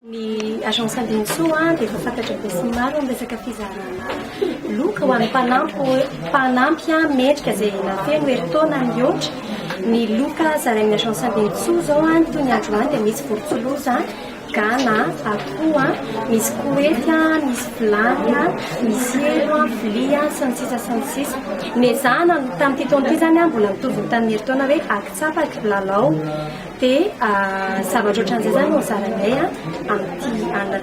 Ny Agence Ambinintsoa dia efa fantatra be sy ny maro amin'ny resaka fizarana loka ho an'ny mpanampy mendrika izay nafeno herintaona mihoatra. Ny loka zarain'ny Agence Ambinintsoa zao toy ny androany dia misy vorotsiloza, gana, akoho, misy koety, misy vilany, misy elo, vilia sy ny sisa sy ny sisa. Ny ezahana tamin'ity taona ity zany mbola mitovy tamin'ny herintaona hoe akitsapaka, lalao. Dia zavatra ohatran'izay zany no zarainay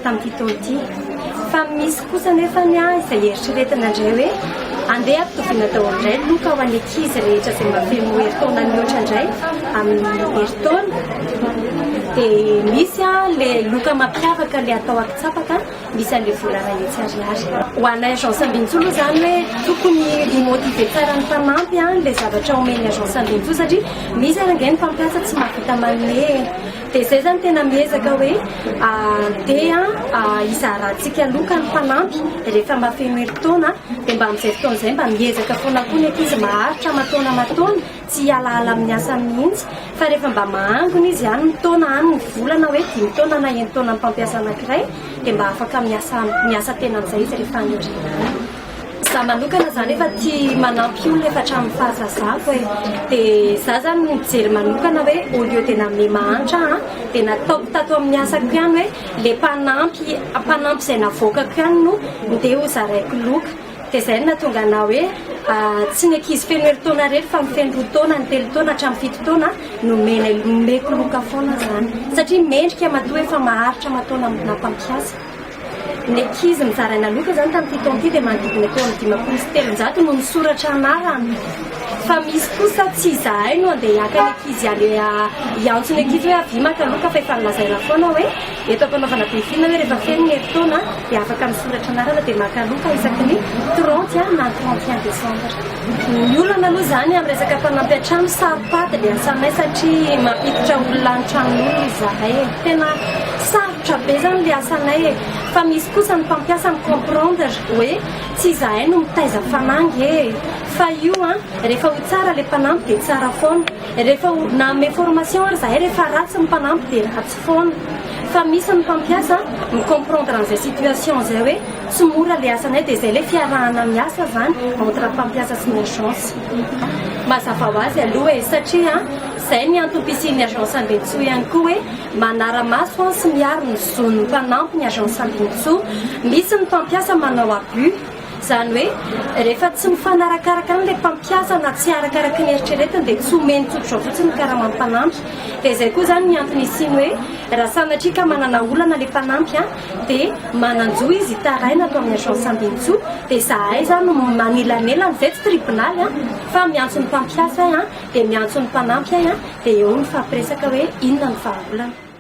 tamin'ity taona ity. Fa misy kosa nefa izay eritreretina indray hoe andeha ampitoviana daholo indray loka ho an'ny ankizy rehetra izay mafeno herintaona mihoatra indray amin'ny herintaona. Dia misy le loka mampiavaka le atao akitsapaka, misy an'le volana etsariary. Ho anay Agence Ambinintsoa zany hoe tokony himotive tsara ny mpanampy le zavatra omen'ny Agence Ambinintsoa satria misy arangay ny mpampiasa tsy mahavita manome. Dia zay zany tena miezaka hoe dia hizarantsika loka ny mpanampy rehefa mafeno herintaona dia mba amin'izay fotoana izay mba miezaka foana koa ny ankizy maharitra mataona tsy hialaala amin'ny asa mihitsy fa rehefa mba mahangona izy any ny taona any ny volana hoe 5 taona na 1 taona ny mpampiasa anankiray dia mba afaka miasa tena amin'izay izy rehefa aniotrana. Za manokana zany efa tia manampy olona efa hatramin'ny fahazazako dia za zany mijery manokana hoe au lieu tena ame mahantra dia nataoko tato amin'ny asako ihany hoe le mpanampy izay navoakako ihany no ndeha ho zaraiko loka. Dia zay no nahatonga anao hoe tsy ny ankizy feno herintaona rery fa mifeno 2 taona ny 3 taona hatramin'ny 7 taona no nomeko loka foana zany satria mendrika matoa efa maharitra mataona amina mpampiasa. Ny ankizy mizaraina loka zany tamin'ity taona ity dia manodidina taona 503 no nisoratra anarany. Fa misy kosa tsy izahay no andeha hiaka ny ankizy hiantso ny ankizy hoe avy maka loka fa efa nilazaina foana hoe eto ampanaovana benifina hoe rehefa feno ny herintaona dia afaka misoratra anarana dia maka loka isaky ny 30 na 31 décembre. Ny olana aloha zany amin'ny resaka mpanampy hatrano saropaty dia asanay satria mampiditra olona an-tranon'olona izahay. Tena sarotra be zany le asanay fa misy kosa ny mpampiasa comprendre hoe tsy izahay no mitaiza fanangy fa io rehefa ho tsara le mpanampy dia tsara foana, rehefa nanome formation ary zahay rehefa ratsy ny mpanampy dia ratsy foana. Fa misy ny mpampiasa micomprendre an'izay situation zay hoe tsy mora le asanay dia zay le fiarahana miasa zany entre mpampiasa sy ny agence. Mazava ho azy aloha satria zay ny antopisian'ny Agence Ambinintsoa ihany koa hoe manara-maso sy miaro ny zon'ny mpanampy ny Agence Ambinintsoa. Misy ny mpampiasa manao abus zany hoe rehefa tsy mifanarakaraka ny le mpampiasa na tsy arakaraka ny eritreretiny dia tsy omeny tsotra fotsiny karaha mampanampy. Dia zay koa zany ny antony isiny hoe raha sanatria ka manana olana le mpanampy dia mananjo izy taraina atao amin'ny Agence Ambinintsoa dia zahay zany no manilanelana izay tsy tribonaly fa miantso ny mpampiasa dia miantso ny mpanampy dia eo ny fampiresaka hoe inona ny vahaolana.